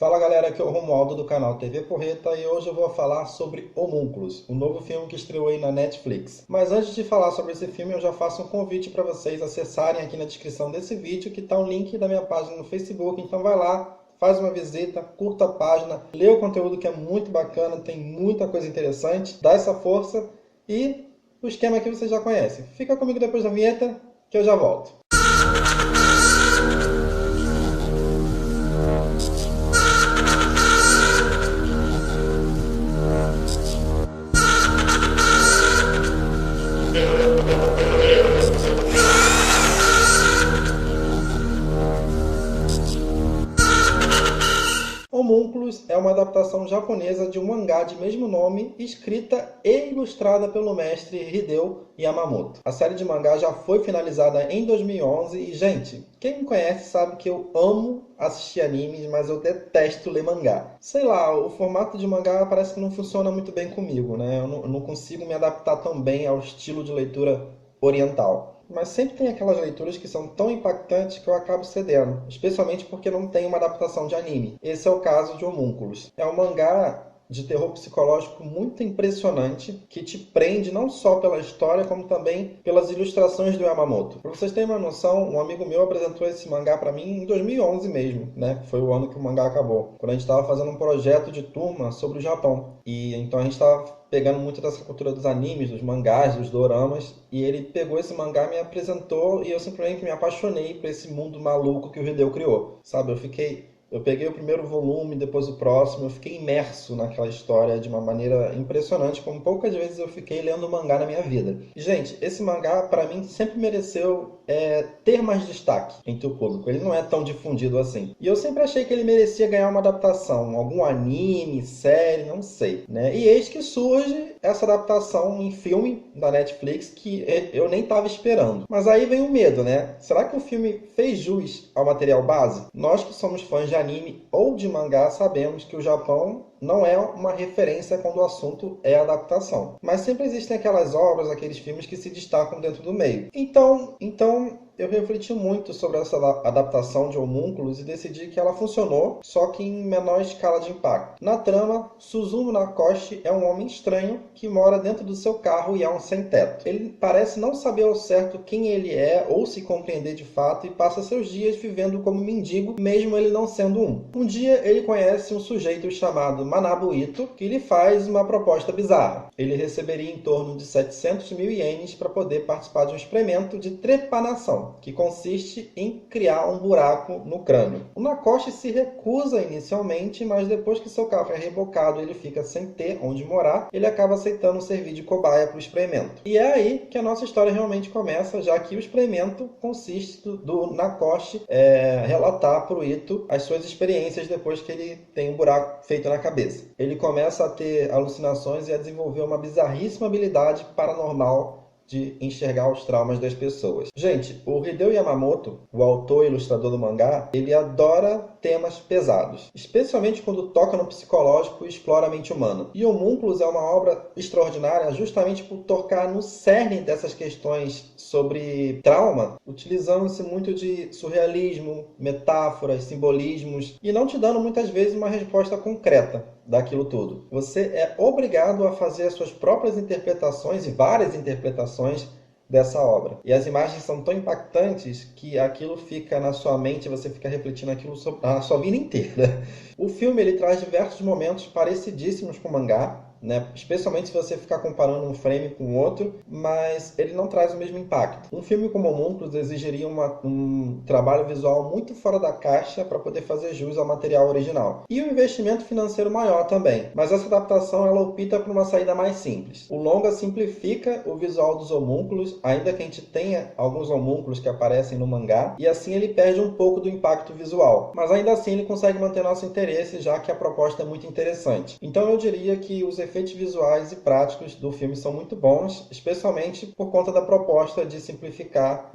Fala galera, aqui é o Romualdo do canal TV Porreta e hoje eu vou falar sobre Homúnculos, o novo filme que estreou aí na Netflix. Mas antes de falar sobre esse filme, eu já faço um convite para vocês acessarem aqui na descrição desse vídeo, que está um link da minha página no Facebook, então vai lá, faz uma visita, curta a página, lê o conteúdo que é muito bacana, tem muita coisa interessante, dá essa força e o esquema aqui vocês já conhecem. Fica comigo depois da vinheta que eu já volto. Homúnculos é uma adaptação japonesa de um mangá de mesmo nome, escrita e ilustrada pelo mestre Hideo Yamamoto. A série de mangá já foi finalizada em 2011 e, gente, quem me conhece sabe que eu amo assistir animes, mas eu detesto ler mangá. Sei lá, o formato de mangá parece que não funciona muito bem comigo, né? Eu não consigo me adaptar tão bem ao estilo de leitura oriental. Mas sempre tem aquelas leituras que são tão impactantes que eu acabo cedendo, especialmente porque não tem uma adaptação de anime. Esse é o caso de Homúnculos. É um mangá de terror psicológico muito impressionante, que te prende não só pela história, como também pelas ilustrações do Yamamoto. Para vocês terem uma noção, um amigo meu apresentou esse mangá para mim em 2011 mesmo, né? Foi o ano que o mangá acabou, quando a gente estava fazendo um projeto de turma sobre o Japão. E então a gente estava pegando muito dessa cultura dos animes, dos mangás, dos doramas, e ele pegou esse mangá, me apresentou e eu simplesmente me apaixonei por esse mundo maluco que o Hideo criou, sabe? Eu peguei o primeiro volume, depois o próximo, eu fiquei imerso naquela história de uma maneira impressionante, como poucas vezes eu fiquei lendo mangá na minha vida. E, gente, esse mangá, para mim, sempre mereceu ter mais destaque entre o público. Ele não é tão difundido assim. E eu sempre achei que ele merecia ganhar uma adaptação, algum anime, série, não sei, né? E eis que surge essa adaptação em filme da Netflix que eu nem estava esperando. Mas aí vem o medo, né? Será que o filme fez jus ao material base? Nós que somos fãs de anime ou de mangá sabemos que o Japão não é uma referência quando o assunto é adaptação. Mas sempre existem aquelas obras, aqueles filmes que se destacam dentro do meio. Então eu refleti muito sobre essa adaptação de Homúnculos e decidi que ela funcionou, só que em menor escala de impacto. Na trama, Suzumu Nakoshi é um homem estranho que mora dentro do seu carro e é um sem-teto. Ele parece não saber ao certo quem ele é ou se compreender de fato e passa seus dias vivendo como mendigo, mesmo ele não sendo um. Um dia ele conhece um sujeito chamado Manabu Ito, que lhe faz uma proposta bizarra. Ele receberia em torno de 700 mil ienes para poder participar de um experimento de trepanação, que consiste em criar um buraco no crânio. O Nakoshi se recusa inicialmente, mas depois que seu carro é rebocado e ele fica sem ter onde morar, ele acaba aceitando servir de cobaia para o experimento. E é aí que a nossa história realmente começa, já que o experimento consiste do Nakoshi relatar para o Ito as suas experiências depois que ele tem um buraco feito na cabeça. Ele começa a ter alucinações e a desenvolver uma bizarríssima habilidade paranormal de enxergar os traumas das pessoas. Gente, o Hideo Yamamoto, o autor e ilustrador do mangá, ele adora temas pesados, especialmente quando toca no psicológico e explora a mente humana. E Homúnculos é uma obra extraordinária justamente por tocar no cerne dessas questões sobre trauma, utilizando-se muito de surrealismo, metáforas, simbolismos, e não te dando muitas vezes uma resposta concreta daquilo tudo. Você é obrigado a fazer as suas próprias interpretações e várias interpretações dessa obra. E as imagens são tão impactantes que aquilo fica na sua mente, você fica refletindo aquilo a sua vida inteira. O filme ele traz diversos momentos parecidíssimos com o mangá, né? Especialmente se você ficar comparando um frame com o outro, mas ele não traz o mesmo impacto. Um filme como Homúnculos exigiria um trabalho visual muito fora da caixa para poder fazer jus ao material original. E um investimento financeiro maior também. Mas essa adaptação ela opta por uma saída mais simples. O longa simplifica o visual dos homúnculos, ainda que a gente tenha alguns homúnculos que aparecem no mangá, e assim ele perde um pouco do impacto visual. Mas ainda assim ele consegue manter nosso interesse, já que a proposta é muito interessante. Então eu diria que os efeitos visuais e práticos do filme são muito bons, especialmente por conta da proposta de simplificar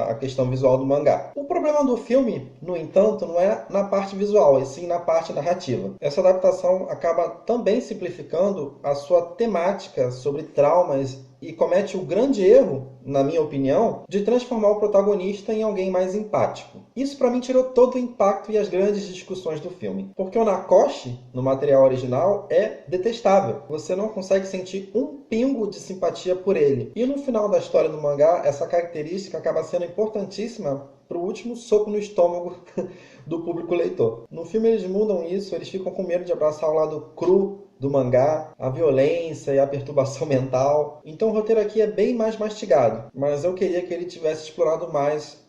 a questão visual do mangá. O problema do filme, no entanto, não é na parte visual, e sim na parte narrativa. Essa adaptação acaba também simplificando a sua temática sobre traumas e comete o grande erro, na minha opinião, de transformar o protagonista em alguém mais empático. Isso para mim tirou todo o impacto e as grandes discussões do filme. Porque o Nakoshi, no material original, é detestável. Você não consegue sentir um pingo de simpatia por ele. E no final da história do mangá, essa característica acaba sendo importantíssima para o último soco no estômago do público leitor. No filme eles mudam isso, eles ficam com medo de abraçar o lado cru do mangá, a violência e a perturbação mental. Então o roteiro aqui é bem mais mastigado, mas eu queria que ele tivesse explorado mais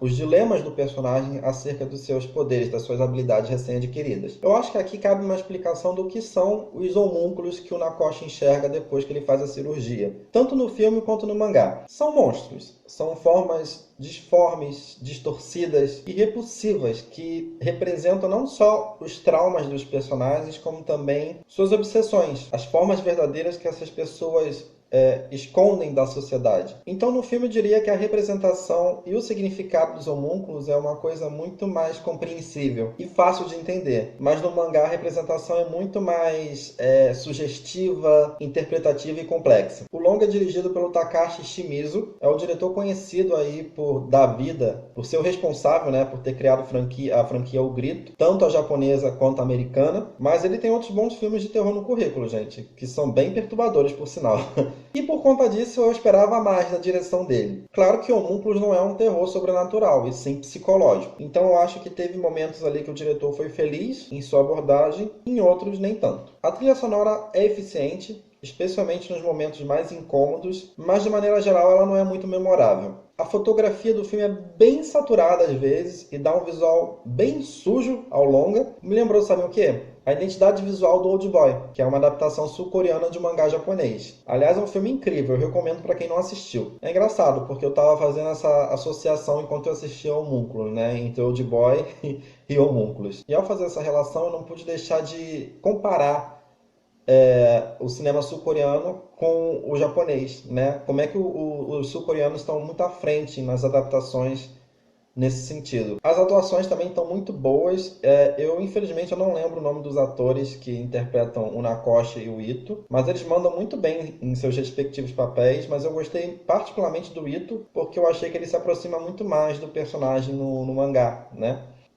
os dilemas do personagem acerca dos seus poderes, das suas habilidades recém-adquiridas. Eu acho que aqui cabe uma explicação do que são os homúnculos que o Nakoshi enxerga depois que ele faz a cirurgia, tanto no filme quanto no mangá. São monstros, são formas disformes, distorcidas e repulsivas que representam não só os traumas dos personagens, como também suas obsessões, as formas verdadeiras que essas pessoas escondem da sociedade. Então no filme eu diria que a representação e o significado dos homúnculos é uma coisa muito mais compreensível e fácil de entender, mas no mangá a representação é muito mais sugestiva, interpretativa e complexa. O longa é dirigido pelo Takashi Shimizu, é o diretor conhecido aí por dar vida, por ser o responsável, por ter criado a franquia O Grito, tanto a japonesa quanto a americana, mas ele tem outros bons filmes de terror no currículo, gente, que são bem perturbadores, por sinal. E por conta disso eu esperava mais da direção dele. Claro que Homúnculos não é um terror sobrenatural, e sim psicológico. Então eu acho que teve momentos ali que o diretor foi feliz em sua abordagem, em outros nem tanto. A trilha sonora é eficiente, especialmente nos momentos mais incômodos, mas de maneira geral ela não é muito memorável. A fotografia do filme é bem saturada às vezes e dá um visual bem sujo ao longa. Me lembrou, sabe o quê? A identidade visual do Old Boy, que é uma adaptação sul-coreana de um mangá japonês. Aliás, é um filme incrível, eu recomendo para quem não assistiu. É engraçado, porque eu estava fazendo essa associação enquanto eu assistia Homúnculo, entre Old Boy e Homúnculos. E ao fazer essa relação, eu não pude deixar de comparar o cinema sul-coreano com o japonês, Como é que os sul-coreanos estão muito à frente nas adaptações nesse sentido. As atuações também estão muito boas. Infelizmente, eu não lembro o nome dos atores que interpretam o Nakoshi e o Ito, mas eles mandam muito bem em seus respectivos papéis, mas eu gostei particularmente do Ito, porque eu achei que ele se aproxima muito mais do personagem no mangá,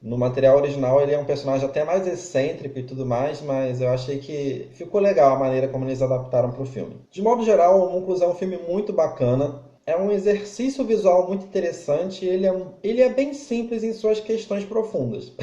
No material original ele é um personagem até mais excêntrico e tudo mais, mas eu achei que ficou legal a maneira como eles adaptaram para o filme. De modo geral, o Homúnculos é um filme muito bacana. É um exercício visual muito interessante. Ele é bem simples em suas questões profundas.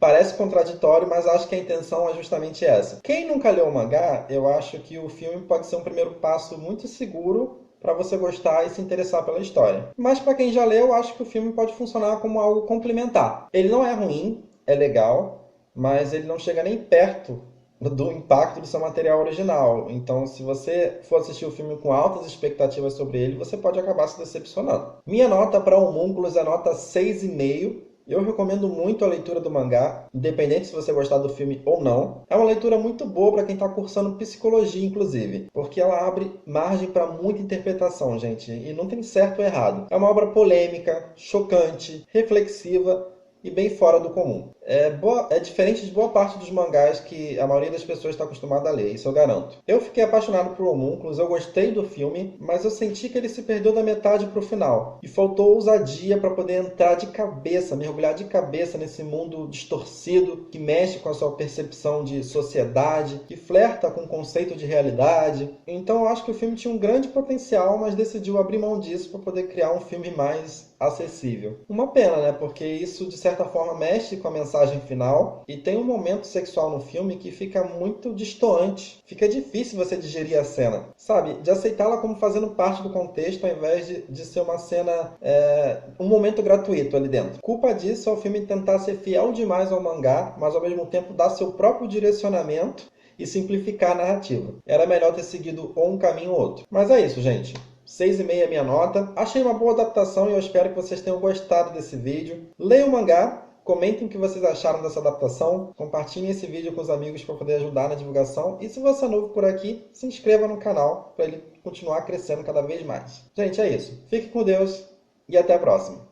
Parece contraditório, mas acho que a intenção é justamente essa. Quem nunca leu o mangá, eu acho que o filme pode ser um primeiro passo muito seguro para você gostar e se interessar pela história. Mas para quem já leu, acho que o filme pode funcionar como algo complementar. Ele não é ruim, é legal, mas ele não chega nem perto do impacto do seu material original. Então, se você for assistir o filme com altas expectativas sobre ele, você pode acabar se decepcionando. Minha nota para Homúnculos é nota 6,5. Eu recomendo muito a leitura do mangá, independente se você gostar do filme ou não. É uma leitura muito boa para quem está cursando psicologia, inclusive, porque ela abre margem para muita interpretação, gente, e não tem certo ou errado. É uma obra polêmica, chocante, reflexiva e bem fora do comum. É diferente de boa parte dos mangás que a maioria das pessoas está acostumada a ler, isso eu garanto. Eu fiquei apaixonado por Homúnculos, eu gostei do filme, mas eu senti que ele se perdeu da metade para o final. E faltou ousadia para poder entrar de cabeça, mergulhar de cabeça nesse mundo distorcido, que mexe com a sua percepção de sociedade, que flerta com o conceito de realidade. Então eu acho que o filme tinha um grande potencial, mas decidiu abrir mão disso para poder criar um filme mais acessível. Uma pena, Porque isso, de certa forma, mexe com a mensagem final e tem um momento sexual no filme que fica muito destoante. Fica difícil você digerir a cena, sabe? De aceitá-la como fazendo parte do contexto ao invés de ser uma cena, um momento gratuito ali dentro. Culpa disso é o filme tentar ser fiel demais ao mangá, mas ao mesmo tempo dar seu próprio direcionamento e simplificar a narrativa. Era melhor ter seguido ou um caminho ou outro. Mas é isso, gente. 6,5 é minha nota. Achei uma boa adaptação e eu espero que vocês tenham gostado desse vídeo. Leiam o mangá, comentem o que vocês acharam dessa adaptação, compartilhem esse vídeo com os amigos para poder ajudar na divulgação. E se você é novo por aqui, se inscreva no canal para ele continuar crescendo cada vez mais. Gente, é isso. Fique com Deus e até a próxima.